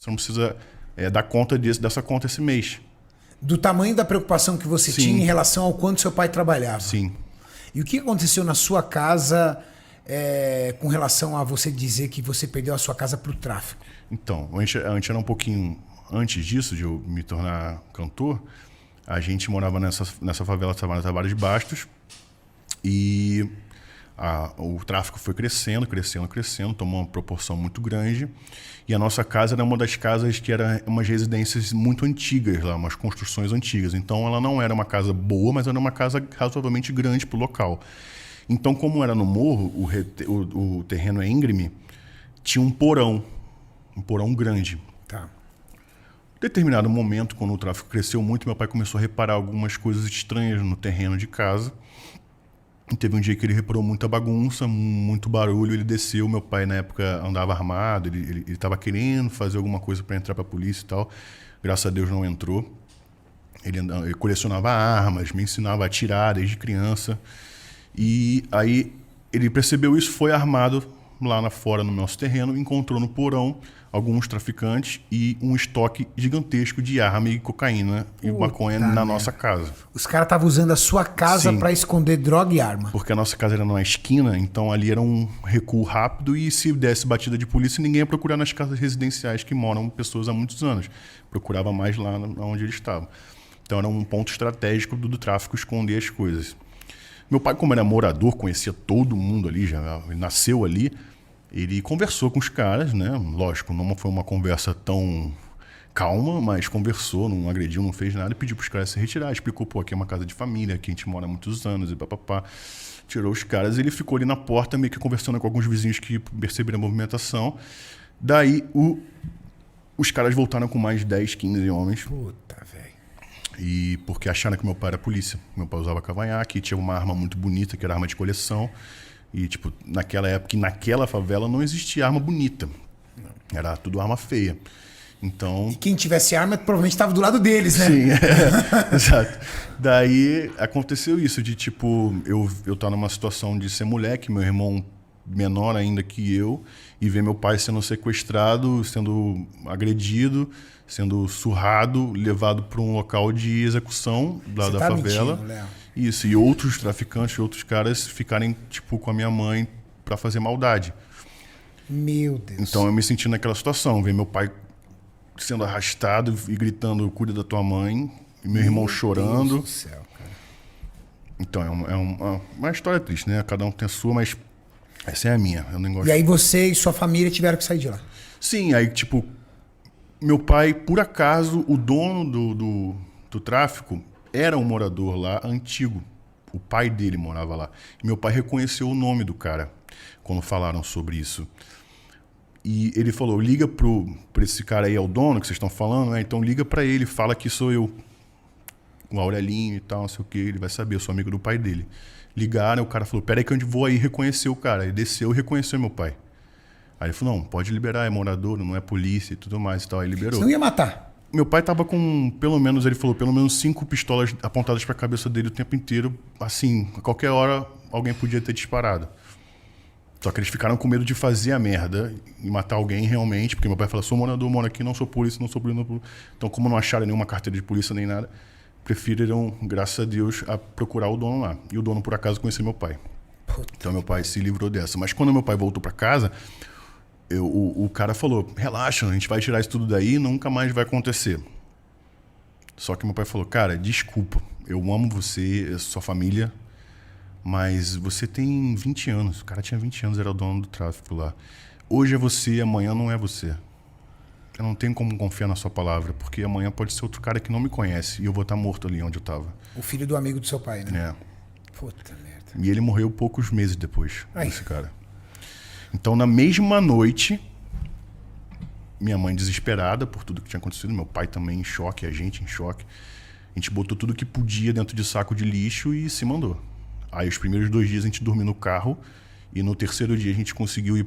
Você não precisa dar conta dessa conta esse mês. Do tamanho da preocupação que você Sim. tinha em relação ao quanto seu pai trabalhava. Sim. E o que aconteceu na sua casa com relação a você dizer que você perdeu a sua casa para o tráfico? Então, antes era um pouquinho... Antes disso, de eu me tornar cantor, a gente morava nessa favela chamada Tavares de Bastos. E o tráfico foi crescendo, tomou uma proporção muito grande. E a nossa casa era uma das casas que era umas residências muito antigas lá, umas construções antigas. Então ela não era uma casa boa, mas era uma casa razoavelmente grande para o local. Então, como era no morro, o terreno é íngreme, tinha um porão grande. Tá. Em determinado momento, quando o tráfico cresceu muito, meu pai começou a reparar algumas coisas estranhas no terreno de casa. E teve um dia que ele reparou muita bagunça, muito barulho, ele desceu. Meu pai, na época, andava armado, ele estava querendo fazer alguma coisa para entrar para a polícia e tal. Graças a Deus não entrou. Ele colecionava armas, me ensinava a atirar desde criança. E aí ele percebeu isso, foi armado lá fora no nosso terreno, encontrou no porão alguns traficantes e um estoque gigantesco de arma e cocaína e maconha na nossa casa. Os caras estavam usando a sua casa para esconder droga e arma. Porque a nossa casa era numa esquina, então ali era um recuo rápido e se desse batida de polícia, ninguém ia procurar nas casas residenciais que moram pessoas há muitos anos. Procurava mais lá onde eles estavam. Então era um ponto estratégico do tráfico esconder as coisas. Meu pai, como era morador, conhecia todo mundo ali, ele nasceu ali. Ele conversou com os caras, né? Lógico, não foi uma conversa tão calma, mas conversou, não agrediu, não fez nada e pediu para os caras se retirar. Explicou, pô, aqui é uma casa de família, aqui a gente mora há muitos anos e papapá. Tirou os caras e ele ficou ali na porta meio que conversando com alguns vizinhos que perceberam a movimentação. Daí os caras voltaram com mais 10, 15 homens. Puta, velho. E porque acharam que meu pai era polícia. Meu pai usava cavanhaque, tinha uma arma muito bonita, que era arma de coleção. E, tipo, naquela época, naquela favela, não existia arma bonita. Era tudo arma feia. Então... E quem tivesse arma provavelmente estava do lado deles, né? Sim, exato. Daí aconteceu isso, de tipo, eu tá numa situação de ser moleque, meu irmão menor ainda que eu, e ver meu pai sendo sequestrado, sendo agredido, sendo surrado, levado para um local de execução lá da favela. Mentindo, Léo. Isso, e outros traficantes, outros caras ficarem tipo com a minha mãe para fazer maldade. Meu Deus. Então eu me senti naquela situação, ver meu pai sendo arrastado e gritando, cuida da tua mãe, e meu irmão chorando. Deus do céu, cara. Então é uma história triste, né? Cada um tem a sua, mas essa é a minha. Eu não gosto. E aí você e sua família tiveram que sair de lá? Sim, aí tipo, meu pai, por acaso, o dono do tráfico era um morador lá antigo. O pai dele morava lá. E meu pai reconheceu o nome do cara quando falaram sobre isso. E ele falou, liga pra esse cara aí, é o dono que vocês estão falando, né? Então liga pra ele, fala que sou eu. Com o Aurelinho e tal, não sei o que, ele vai saber, eu sou amigo do pai dele. Ligaram, o cara falou, peraí que eu vou aí reconhecer o cara. Ele desceu e reconheceu meu pai. Aí ele falou, não, pode liberar, é morador, não é polícia e tudo mais e tal. Aí liberou. Você não ia matar? Meu pai tava com, pelo menos, ele falou, pelo menos 5 pistolas apontadas pra cabeça dele o tempo inteiro. Assim, a qualquer hora alguém podia ter disparado. Só que eles ficaram com medo de fazer a merda e matar alguém realmente, porque meu pai falou, sou morador, moro aqui, não sou polícia, não sou polícia. Então, como não acharam nenhuma carteira de polícia nem nada, preferiram, graças a Deus, a procurar o dono lá. E o dono, por acaso, conhecia meu pai. Então, meu pai se livrou dessa. Mas quando meu pai voltou pra casa, o cara falou, relaxa, a gente vai tirar isso tudo daí e nunca mais vai acontecer. Só que meu pai falou, cara, desculpa, eu amo você, sua família, mas você tem 20 anos. O cara tinha 20 anos, era o dono do tráfico lá. Hoje é você, amanhã não é você. Eu não tenho como confiar na sua palavra, porque amanhã pode ser outro cara que não me conhece e eu vou estar morto ali onde eu estava. O filho do amigo do seu pai, né? É. Puta merda. E ele morreu poucos meses depois, esse cara. Então, na mesma noite, minha mãe desesperada por tudo que tinha acontecido, meu pai também em choque, a gente em choque. A gente botou tudo que podia dentro de saco de lixo e se mandou. Aí os primeiros 2 dias a gente dormiu no carro e no terceiro dia a gente conseguiu ir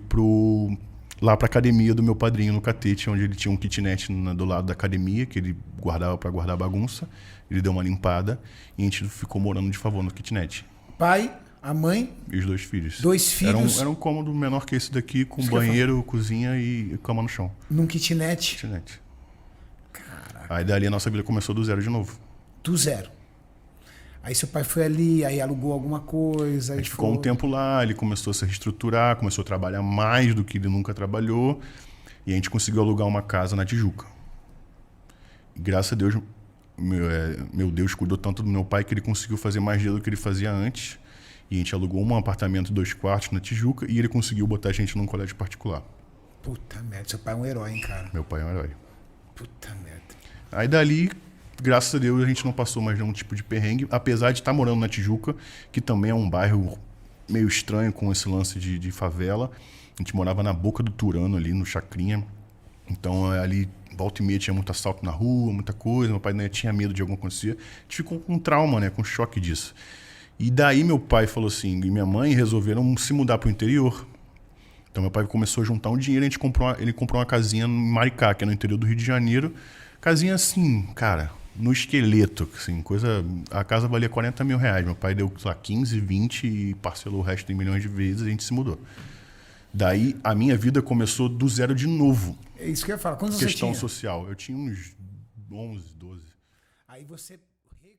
lá pra academia do meu padrinho no Catete, onde ele tinha um kitnet do lado da academia, que ele guardava para guardar bagunça. Ele deu uma limpada e a gente ficou morando de favor no kitnet. Pai A mãe, E os 2 filhos. 2 filhos. Era um cômodo menor que esse daqui, com Isso que eu banheiro, cozinha e cama no chão. num kitnet. Kitnet. Caraca. Aí dali a nossa vida começou do zero de novo. Do zero. Aí seu pai foi ali, aí alugou alguma coisa. A Aí gente ficou um tempo lá, ele começou a se reestruturar, começou a trabalhar mais do que ele nunca trabalhou. E a gente conseguiu alugar uma casa na Tijuca. E graças a Deus, meu Deus cuidou tanto do meu pai que ele conseguiu fazer mais dinheiro do que ele fazia antes. E a gente alugou um apartamento 2 quartos na Tijuca e ele conseguiu botar a gente num colégio particular. Puta merda, seu pai é um herói, hein, cara. Meu pai é um herói. Puta merda. Aí dali, graças a Deus, a gente não passou mais nenhum tipo de perrengue, apesar de estar morando na Tijuca, que também é um bairro meio estranho com esse lance de favela. A gente morava na boca do Turano ali, no Chacrinha. Então ali, volta e meia, tinha muito assalto na rua, muita coisa. Meu pai, né, tinha medo de alguma coisa acontecer. A gente ficou com trauma, né, com choque disso. E daí meu pai falou assim, e minha mãe resolveram se mudar para o interior. Então meu pai começou a juntar um dinheiro, ele comprou uma casinha em Maricá, que é no interior do Rio de Janeiro. Casinha assim, cara, no esqueleto, assim, coisa... A casa valia 40 mil reais. Meu pai deu, sei lá, 15, 20 e parcelou o resto em milhões de vezes e a gente se mudou. Daí a minha vida começou do zero de novo. É isso que eu ia falar. Quantos você Questão tinha? social. Eu tinha uns 11, 12. Aí você